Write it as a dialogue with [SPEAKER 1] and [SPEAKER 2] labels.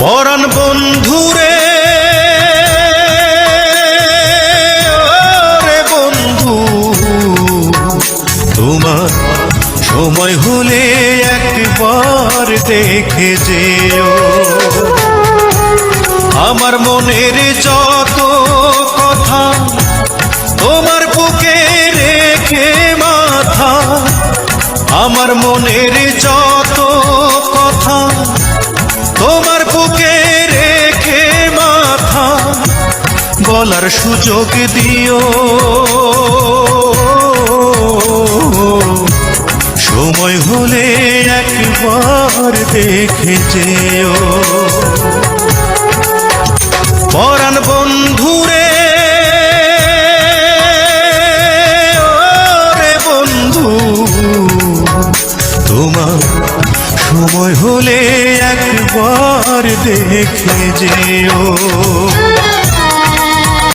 [SPEAKER 1] পরাণ বন্ধুরে ওরে বন্ধু, তোমার সময় হলে একবার দেখে যেও। আমার মনের যত কথা তোমার বুকে রেখে মাথা, আমার মনের যত কথা তোমার বুকে রেখে মাথা, বলার সুযোগ দিও। সময় হলে একবার দেখে যেও। পরাণ বন্ধুরে ওরে বন্ধু, তোমার সময় হলে একবার দেখে যেও।